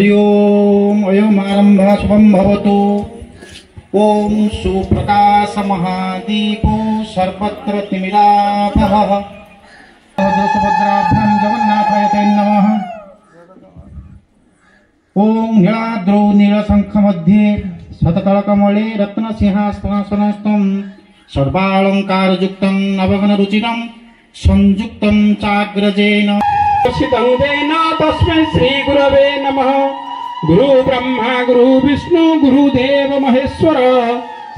हरि ओम अयम आरंभ शुभम भवतु। ओम सुप्रकाश महादीपो सर्वत्र तिमिराभः सुभद्राभ्यां जगन्नाथाय ते नमः। ओम नीलाद्रौ नीलशंख मध्ये शतकलकमले रत्नसिंहासनस्थं सर्वालंकारयुक्तं नवघनरुचिरं संयुक्तं चाग्रजेन तस्मै श्री गुरवे नमः। गुरु ब्रह्मा गुरु विष्णु गुरुदेव महेश्वर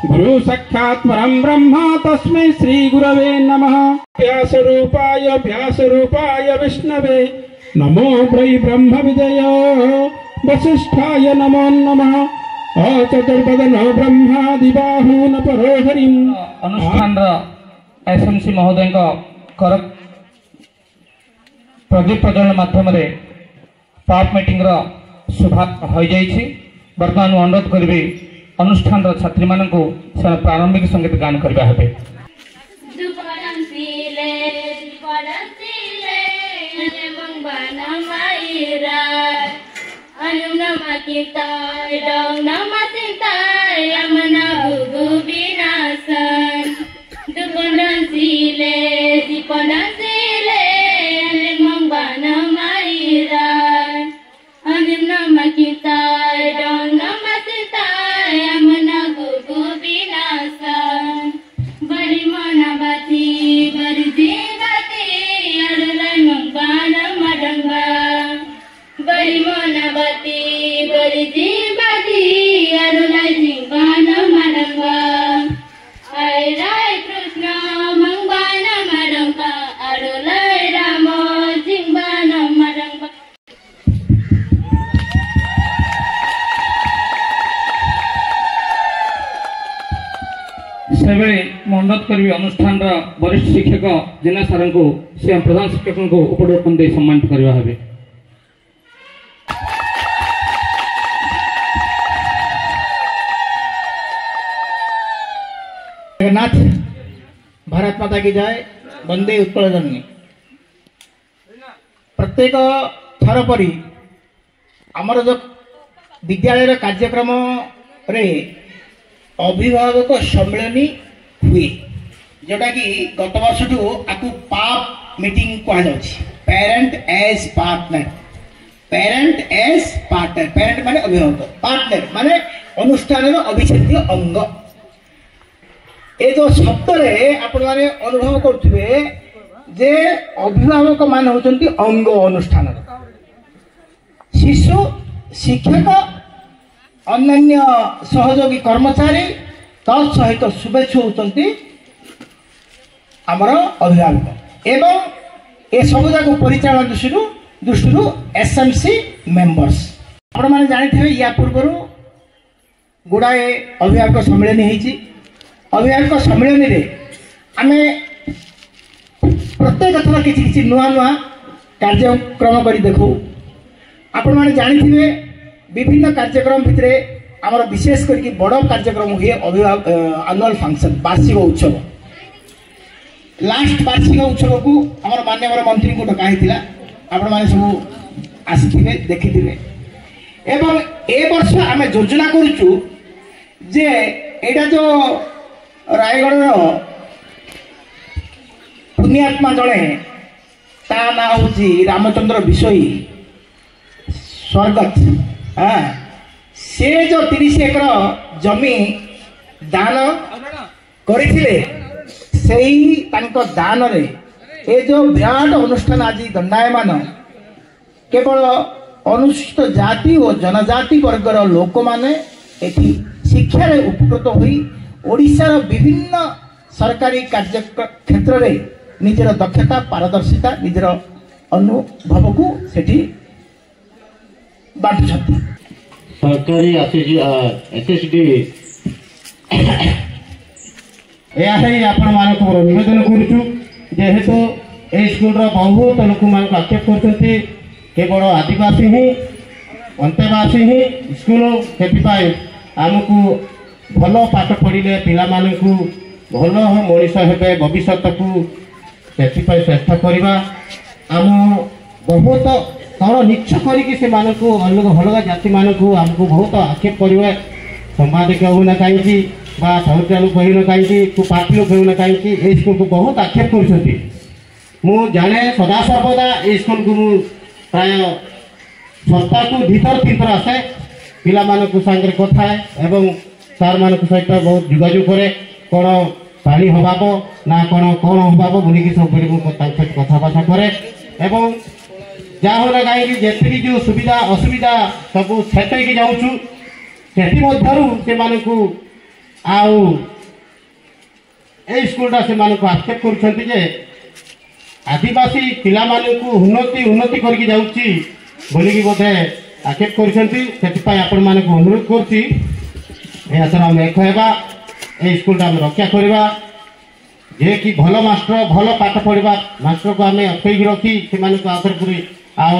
गुरु साक्षात् परं ब्रह्म तस्मै श्री गुरवे नमः। व्यासरूपाय विष्णवे नमो वै ब्रह्म विजय वसिष्ठाय नमो नमः। चतुर्वदनो ब्रह्मादिबाहुन परोहरिं अनुष्ठान एसएमसी महोदय प्रदीप प्रज्वलन माध्यम पाप मीटिंग शुभा हो जाइए। बर्तमान अनुरोध करी अनुष्ठान छात्री मान प्रारंभिक संगीत गान करवा है। अनुरोध करी अनुष्ठान वरिष्ठ शिक्षक जिला सार को प्रधान शिक्षक को उपटोकन दे सम्मानित करवा है। जगन्नाथ भारत माता की जय। वंदे उत्कल जननी। प्रत्येक थर परी आमर जो विद्यालय कार्यक्रम रे अभिभावक सम्मेलनी हुए जोटा कि गत वर्ष आपको पाप मीटिंग कह parent as partner. Parent as partner parent माने अभिभावक पार्टनर माने अनुष्ठान अविच्छेद्य अंग। ये जो शब्द आपण मैंने अनुभव करुवे जे अभिभावक मान होती अंग अनुष्ठान। शिशु शिक्षक अन्य सहयोगी कर्मचारी तत्सहित शुभेच्छु होती आमर अभिभावक एवं ए सब जाक परिचालन दृष्टि एसएमसी मेंबर्स। आपण मैंने जानी या पूर्व गुड़ाए अभिभावक सम्मेलन होती। अभिभावक सम्मेलन रे आमे प्रत्येक थर किसी नुआ नुआ कार्यक्रम कर देखू। आपण मैंने जानी विभिन्न कार्यक्रम भितर आमर विशेष करके बड़ कार्यक्रम हुए अभिभावक एनुअल फंक्शन वार्षिक उत्सव। लास्ट वार्षिक उत्सव को आमर माननीय मंत्री को डकाई आपण मैंने सब आसी देखी एवं ए वर्ष आम योजना करुचु जे एटा जो रायगढ़ पुण्यात्मा जड़े ता ना हूँ रामचंद्र विषयी स्वर्गत। हाँ से जो 30 एकर जमी दान करथिले सेही तांको दान रे ए जो विराट अनुष्ठान आज दंडायमान केवल अनुसूचित जाति और जनजाति वर्गर लोक माने एठी शिक्षा रे उपकृत होई ओडिशार विभिन्न सरकारी कार्य क्षेत्र रे निजर दक्षता पारदर्शिता निजर अनुभव को सेठी बांटुछथि। सरकारी एसएसडी आपण मानक निवेदन करुचु जेहेतु ए स्कूल बहुत लोक मान आक्षेप करते केवल आदिवासी ही अंतेवासी ही स्कूल से आमको भल पाठ पढ़ले पिला भल मनीष हे भविष्य को चेष्टा करवा आम बहुत ତଳ ନିଚ କରିକି ସେମାନଙ୍କୁ ଅଲଗା ଜାତିମାନଙ୍କୁ ଆମକୁ ବହୁତ ଆକ୍ଷେପ କରିବେ। ସମ୍ବାଦିକ ହେଉନା କାହିଁକି ବା ସାହିତ୍ୟ ଲୋକ ହେଉନା କାହିଁକି ପାର୍ଟି ଲୋକ ହେଉନା କାହିଁକି ଏଇ ସ୍କୁଲକୁ ବହୁତ ଆକ୍ଷେପ କରୁଛନ୍ତି। ମୁଁ ଜାଣେ ସଦାସର୍ବଦା ଏଇ ସ୍କୁଲକୁ ମୁଁ ପ୍ରାୟ ସପ୍ତାହକୁ 2-3 ଥର ଆସେ, ପିଲାମାନଙ୍କ ସାଙ୍ଗରେ କଥା ଏବଂ ସାର୍ମାନଙ୍କ ସହିତ ବହୁତ ଯୋଗାଯୋଗ କରେ। କ'ଣ ପାଣି ଅଭାବ ନା କ'ଣ ଅଭାବ ବୋଲିକି ସବୁବେଳେ ମୁଁ ତାଙ୍କ ସହିତ କଥାବାର୍ତ୍ତା କରେ ଏବଂ ଯାହା ହେଉନା କାହିଁକି ଯେତିକି ଯେଉଁ ସୁବିଧା ଅସୁବିଧା ସବୁ ଛେତେଇକି ଯାଉଛୁ ସେଥିମଧ୍ୟରୁ ସେମାନଙ୍କୁ ଆଉ ଏଇ ସ୍କୁଲଟା ସେମାନଙ୍କୁ ଆକ୍ଷେପ କରୁଛନ୍ତି ଯେ ଆଦିବାସୀ ପିଲାମାନଙ୍କୁ ଉନ୍ନତି କରିକି ଯାଉଛି ବୋଲିକି ବୋଧେ ଆକ୍ଷେପ କରୁଛନ୍ତି। ସେଥିପାଇଁ ଆପଣମାନଙ୍କୁ ଅନୁରୋଧ କରୁଛି ଏହାଥର ଆମେ ଏକ ହେବା, এই ସ୍କୁଲଟା ଆମେ ରକ୍ଷା କରିବା। ଯିଏକି ଭଲ ମାଷ୍ଟର ଭଲ ପାଠ ପଢ଼ିବା ମାଷ୍ଟରକୁ ଆମେ ଅଟକେଇକି ରଖି ସେମାନଙ୍କୁ ଆଉଥରେ ପୁଣି ଆଉ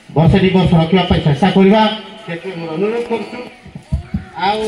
ବର୍ଷେ 2 ବର୍ଷ ରଖିବା ପାଇଁ ଚେଷ୍ଟା କରିବା, ସେଥିପାଇଁ ମୁଁ ଅନୁରୋଧ କରୁଛୁ। ଆଉ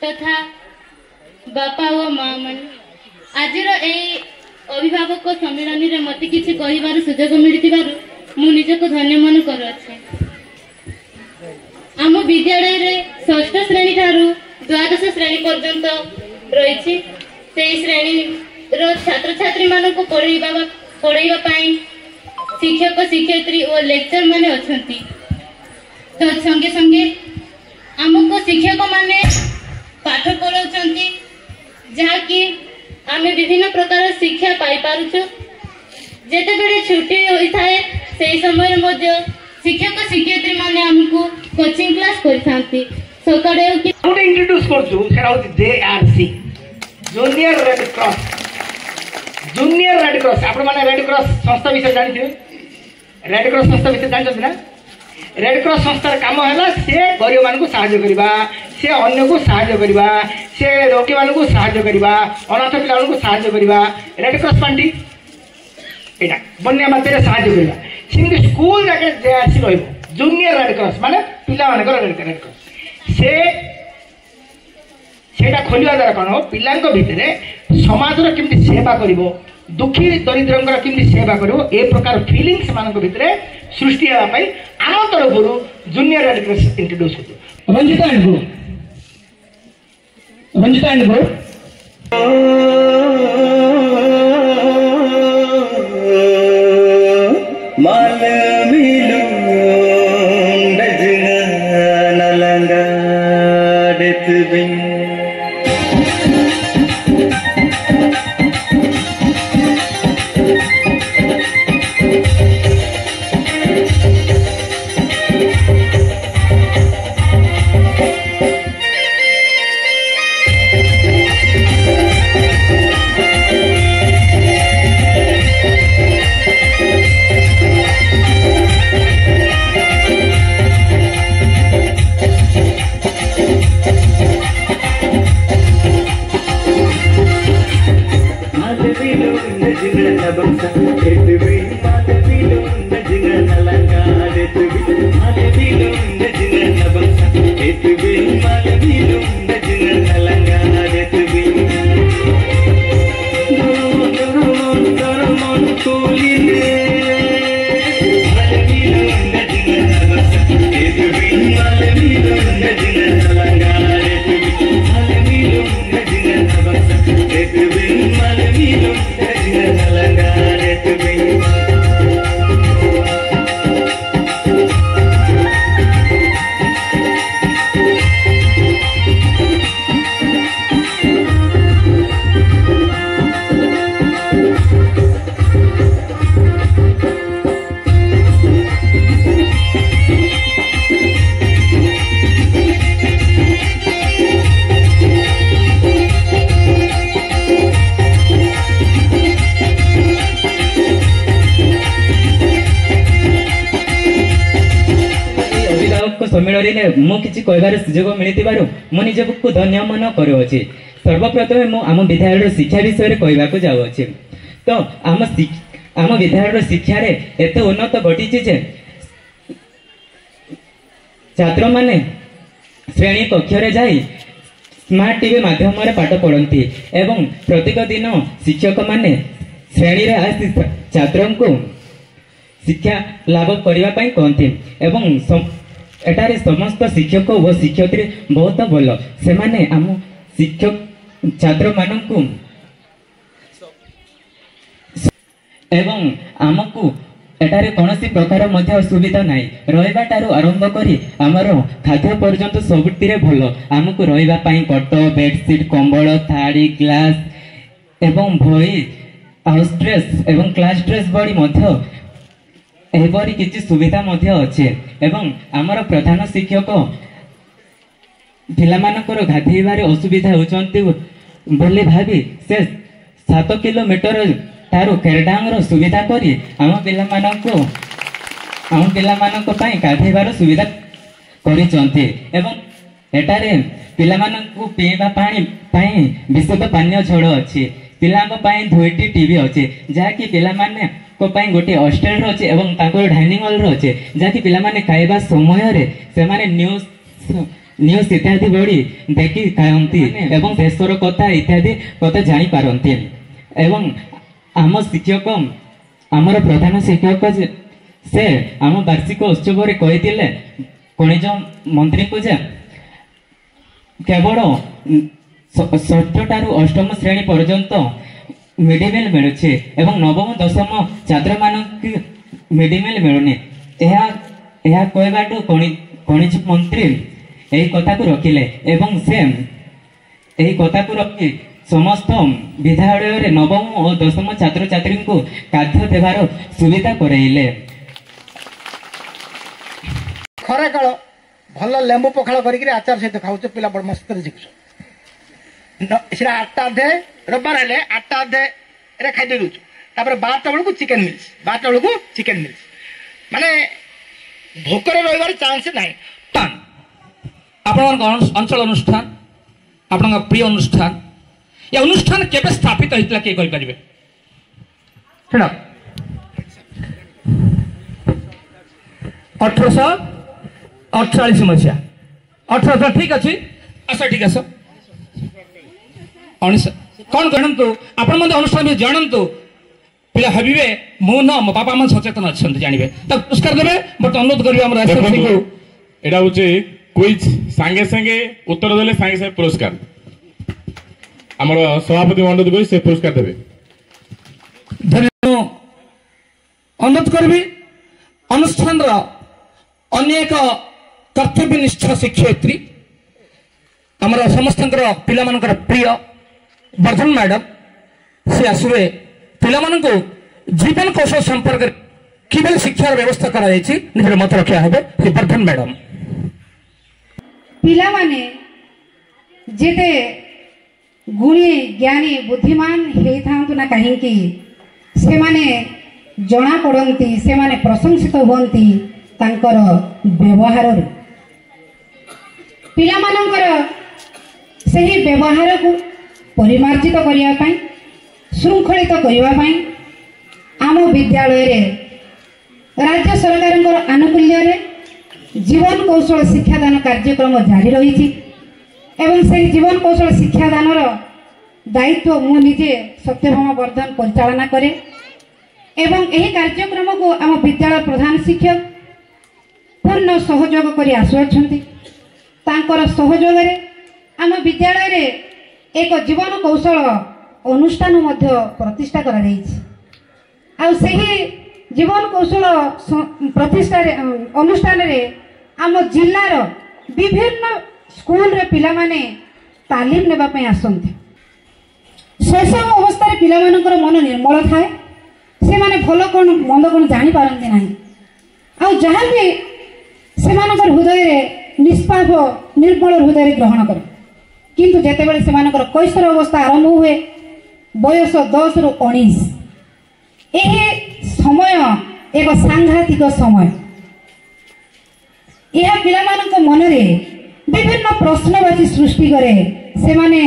तथा बापा और माँ मन आज अभिभावक सम्मेलन में मत कि कह सुजोग मिल मु निजक धन्य मन कर आम विद्यालय रे 6ठ श्रेणी ठारू 12श श्रेणी पर्यंत रही श्रेणी छात्र छात्री मान पढ़ाइबा शिक्षक शिक्षयित्री और लेक्चर माने अछंती तो संगे संगे आमको शिक्षक माने पाठ पढ़ाउछंती जहाँकि आमे विभिन्न प्रकार शिक्षा पाई पारुछु जेते बेले छुट्टी होता है से समय मध्य शिक्षक शिक्षयित्री माने हमको कोचिंग क्लास करथांती सकाळे कि आउट इंट्रोड्यूस करछु सेरा होती जेआरसी जूनियर रेड क्रॉस आपण माने रेड क्रॉस संस्था विषय जानिथिबे रेड क्रॉस संस्था विषय जानछन ना रेड क्रॉस संस्थार काम है से गरीब मान साहाय्य करवा से अन्य को साहाय्य करवा से रोगी मान साहाय्य करवा अनाथ पिला साहाय्य करवा रेड क्रॉस पार्टी यहाँ बन्या बात्या साहाय्य करवा सेमती स्कूल जाके जेआरसी रही जूनियर रेड क्रॉस माने पिला मानकर रेड क्रॉस सेटा खोलिया द्वारा कौन हो पिला भितर समाजर केमती सेवा करिवो दुखी दरिद्र केमती सेवा करिवो ए प्रकार फीलिंग्स मान भितर सृष्टि होगापी आम तरफ जूनियर रेड क्रॉस इंट्रोड्यूस कर रंजिता एंड ग्रुप माल मिलो डजना नलंगा देत बिन सम्मेलन में मु किसी कहबार सुजोग मिली मु निजक धन्य मन करुँचे। सर्वप्रथमे मु आम विद्यालय शिक्षा विषय में कहवाक जाऊँचे। तो आम विद्यालय शिक्षा एत उन्नत घटी जे छात्र माने श्रेणी कक्ष जाई स्मार्ट टीवी माध्यम पाठ पढ़ती एवं प्रत्येक दिन शिक्षक माने श्रेणी रे आसी छात्र को शिक्षा लाभ करने कहते एवं एटारे समस्त शिक्षक व शिक्षयित्री बहुत भल से माने आम शिक्षक छात्र मानू एवं आमको एटारे कौनसी प्रकार मध्य सुविधा नहीं रही आरंभ करी आमर खाद्य पर्यंत सबुति भल आमको रही कट बेडसीट कंबल थाड़ी ग्लास एवं भई हाउस ड्रेस एवं क्लास ड्रेस बड़ी मध्य एपरी किसी सुविधा मध्य अच्छे एवं आमर प्रधान शिक्षक पिलामानकर गाधेबार असुविधा होचंती बोले भाभी से 7 किलोमीटर तारु केरडांगर सुविधा करी आम पिलामानक पई गाधेबार सुविधा करिसंती एवं एटारे पिलामानकु पीवा पानी पई विशुद्ध पानीय झड़ अच्छी पिलांक पई 2टी टीवी अच्छे जहाँकि पिलामाने को पाई गोटे हॉस्टेल अच्छे एवं डाइनिंग हॉल अच्छे जहाँकि पिलामाने खाइबा समय रे से माने न्यूज इत्यादि बड़ी देखी खाती एवं देशर कथा इत्यादि कथा जानी पारती एवं आम शिक्षक आमर प्रधान शिक्षक से आम वार्षिक उत्सव रे कही खनिज मंत्री को जे केवल 6ठ ठारू 8म श्रेणी पर्यंत मिड डे मिल मिलूँ एवं 9म 10म छात्र मानक मिड डे मिल मिलूनी कहबाटू खनिज मंत्री यही कथा को रखिले एवं से यही कथा को रखी समस्त विद्यालय 9म और 10म छात्र छात्री को खाद्य देवार सुविधा कराइले। खरा काल भल लेंबू पखाड़ कर आचार सहित खाऊ पिला बड़ मस्त जिकुछ 8टा अध्याय रविवार हेले 8टा अध्याय खाई दे दूँ 12टा बेलू चिकेन मिल्स 12टा बेलू चिकेन मिल्स माने भोकर रही चांस ना आपण अंचल अनुष्ठान आपण प्रिय अनुष्ठान या अनुष्ठान केबे स्थापित होइतला के कहि परिबे हेडा 1848 मसिया 18 ठीक अछि अच्छा ठीक আছে कौन जानतु आपण मते अनुष्ठान भी जानतु पिला हबिबे मु न मो बापा मन सचेतन अछन जानिबे त पुरस्कार देबे बट अनुरोध करबे हमर एसएससी को एडा होचे क्विज संगे संगे उत्तर देले संगे संगे पुरस्कार हमर सभापति मंडल को से पुरस्कार देबे धन्यवाद अनुरोध करबी अनुष्ठान रा अनेक कर्तव्यनिष्ठ शिक्षयित्री हमर समस्तंकर पिला मानकर प्रिय वर्धन मैडम से आसवे पिला माननको जीवन कौशल संपर्क किबेल शिक्षार व्यवस्था करा जायछि निजर मत रखिया हेबे से वर्धन मैडम पिला माने जेते गुणी ज्ञानी बुद्धिमान हे थांतु ना काहे कि से माने जणा पड़ंती से माने प्रशंसित होंती तांकर व्यवहार पिला मानकर सही व्यवहार को परिमार्जित करने श्रृंखलित करने आम विद्यालय राज्य सरकार आनुकूल्य जीवन कौशल शिक्षादान कार्यक्रम जारी रही एवं से जीवन कौशल शिक्षादान दायित्व मु निजे सत्यभामा वर्धन परिचालना करे एवं यही कार्यक्रम को आम विद्यालय प्रधान शिक्षक पूर्ण सहयोग कर आसुअछंती। तांकर सहयोग रे आम विद्यालय रे एक जीवन कौशल अनुष्ठान मध्य प्रतिष्ठा करा जायछि। आ सही जीवन कौशल प्रतिष्ठा अनुष्ठान रे आम जिल्लार विभिन्न स्कूल रे पिला माने तालीम नेबा पय आसंती। शैशव अवस्था रे पिला मानकर मन निर्मल थाए, से माने भलो कोन मंद कोन जानि पारंती नाही। आ जहां भी से मानकर हृदय रे निष्पाप निर्मल हृदय रे ग्रहण करे, किंतु जेते बेले से मानकर कैशोर अवस्था आरंभ हुए बयस 10 रु 19 एहे समय एक सांघातिक समय। यह पिला मानक मन रे विभिन्न प्रश्नवाची सृष्टि करे। से माने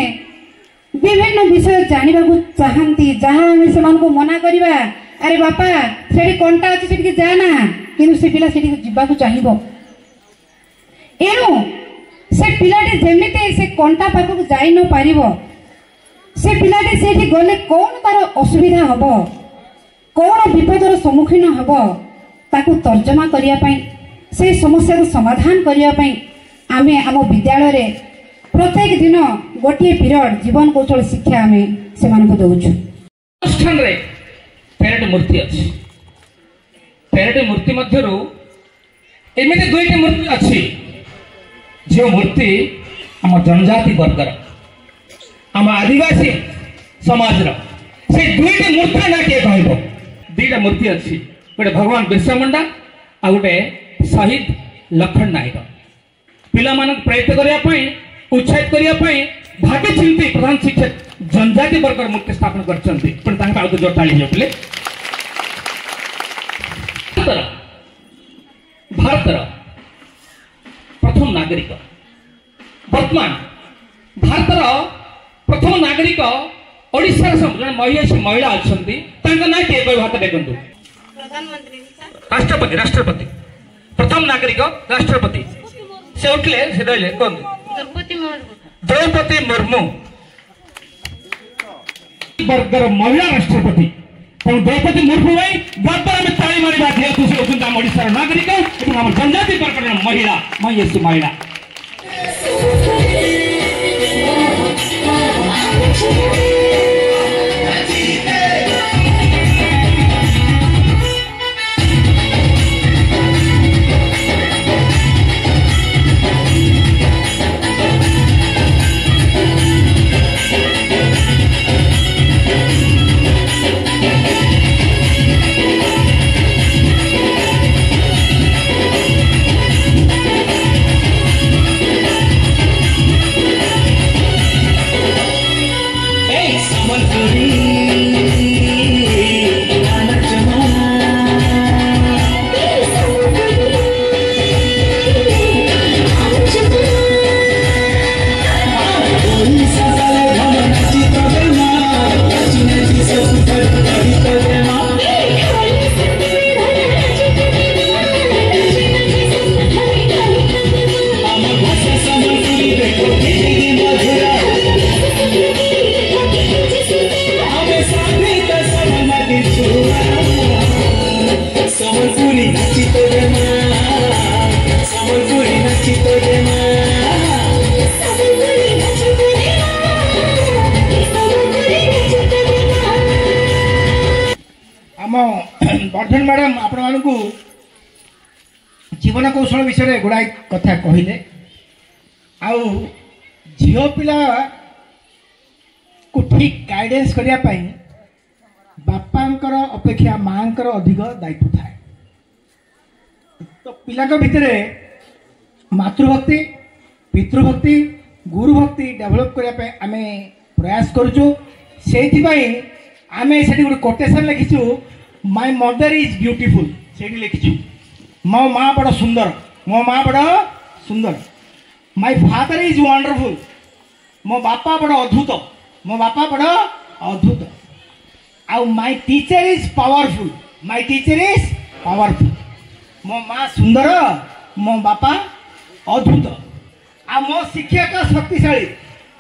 विभिन्न विषय जानवा चाहती, जहाँ आम से मना करवा अरे बापा से कंटा अच्छे से जाना, किंतु से पिला से जावाक चाहिए। एणु से पिलाटी जेमिति से कंटा पाखक जाई न पारिबो, से पिलाटी से गले कौन तार असुविधा हम, कौन विपदर सम्मुखीन हम, ताकू तर्जमा करिया पई, से समस्या समाधान करिया पई आमे आम विद्यालय रे प्रत्येक दिन गोटे पीरियड जीवन कौशल शिक्षा आमे से मानको दउछु। अनुष्ठान रे पेरेड मूर्ति अछि। पेरेड मूर्ति मध्यरु एमिति दुईटी मूर्ति अछि, जो मूर्ति आम जनजाति वर्गर आम आदिवासी समाज रो से दुईटी मूर्ति ना के कहबो। दुईटा मूर्ति अछि, गोटे भगवान बिरसा मुंडा आ गोटे शहीद लखन नायक। पिला मानक प्रेरित करिया पई, उत्साहित करिया पई भाग्य चिंती प्रधान शिक्षक जनजाति वर्गर मूर्ति स्थापन करछन्ती। पण तांका आउ जोटाली हेउले भारतर प्रथम नागरिक, वर्तमान भारतर प्रथम नागरिक ओडिशा महिला अच्छी ना किए कह हाथ देखु। राष्ट्रपति राष्ट्रपति प्रथम नागरिक राष्ट्रपति से उठले से रहिले कौन? द्रौपदी मुर्मू वर्गर महिला राष्ट्रपति। द्रौपदी मुर्मू भाई बर्तमान में ताली मारिबा जेहेतु से होचुं हम ओडिशा नागरिक एवं हम जनजाति वर्गर महिला महिषी महिला। वर्धन मैडम आपण मानकु जीवन कौशल विषय गुड़ाई कथा कहले। आउ झील पिला को ठीक गाइडेंस करिया पई बापांकर अपेक्षा मांकर अधिक दायित्व थाए। तो पिला भितर मातृभक्ति पितृभक्ति गुरुभक्ति डेभलप करने आमे प्रयास करूँ। से आमे से गोटे कोटेशन लिखिचु माय मदर इज ब्यूटीफुल से लिखिचु मो माँ बड़ सुंदर मो माँ बड़ सुंदर माय फादर इज वंडरफुल मो बापा बड़ अद्भुत मो बापा बड़ अद्भुत। आउ my teacher is powerful, my teacher is powerful. मो माँ सुंदर, मो बापा अद्भुत, आ मो शिक्षक शक्तिशाली।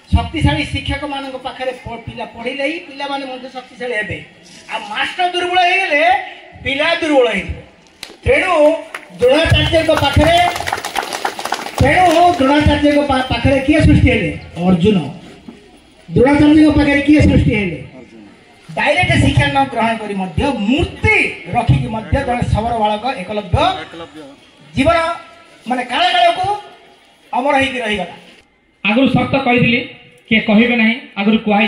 शक्तिशाली शिक्षक मान पाखे पिला पढ़ले ही पिला माने शक्तिशाली हे। आ मास्टर दुर्बल हो पिला दुर्बल हो। तेणु द्रोणाचार्य पाखे पाखे किए सृष्टि हेले? अर्जुन। द्रोणाचार्य पाखे किए सृष्टि हेले? डायरेक्ट शिक्षा न ग्रहण करी मध्य मूर्ति रखिकी मध्य जड़े सबर बालक एकलव्य जीवन माने काले काले को अमर होगी रहीगला। आगु सख्त कही किए कहे ना आगु कहुई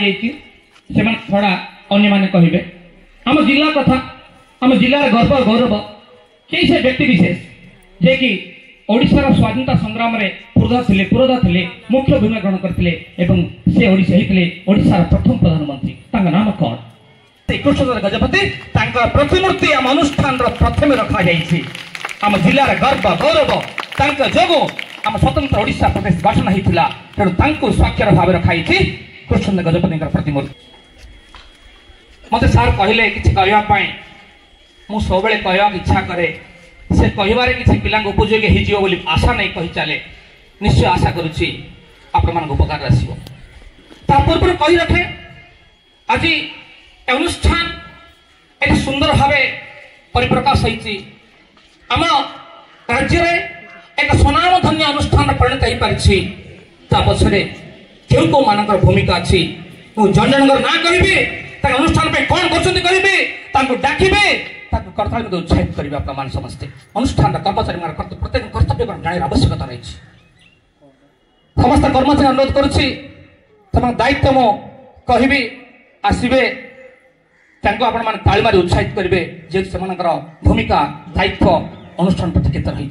से थोड़ा अन्य मैंने कहे आम जिला कथा आम जिलार गर्व गौरव कई से व्यक्ति विशेष जे कि ओडिशार स्वाधीनता संग्राम में पुरोधा थे मुख्य भूमिका ग्रहण करते से ओडिशार प्रथम प्रधानमंत्री नाम कौन? कृष्णचंद्र गजपति प्रतिमूर्ति आम अनुष्ठान प्रथम रखा आम जिलार गर्व गौरव जोगु आम स्वतंत्र ओडिशा प्रदेश गठन होता तेणु स्वाक्षर भाव रखाई कृष्णचंद्र गजपति प्रतिमूर्ति। मत सार कहले कि कहवाई मु सब कह इच्छा करे से कहबारे किसी पिला उपयोगी हो आशा नहीं कही चले निश्चय आशा करुच्ची आपण मान उपकार आसो। पूर्व कही रखे आज अनुष्ठान एक सुंदर भाव परिप्रकाश होती आम राज्य एक स्वनामधन्य अनुष्ठान परिणत हो पारी पछरे क्यों कौ मान भूमिका अच्छी जन जन ना करी अनुष्ठान कौन कर डाकिबे कर्तव्य उत्साहित करेंगे आप समस्ते अनुष्ठान कर्मचारी प्रत्येक कर्तव्य जान आवश्यकता रही समस्त कर्मचारी अनुरोध करुच्ची दायित्व मु कहि आसबे आपण ताली मारी उत्साहित करेंगे जे भूमिका दायित्व अनुष्ठान प्रति केत रही।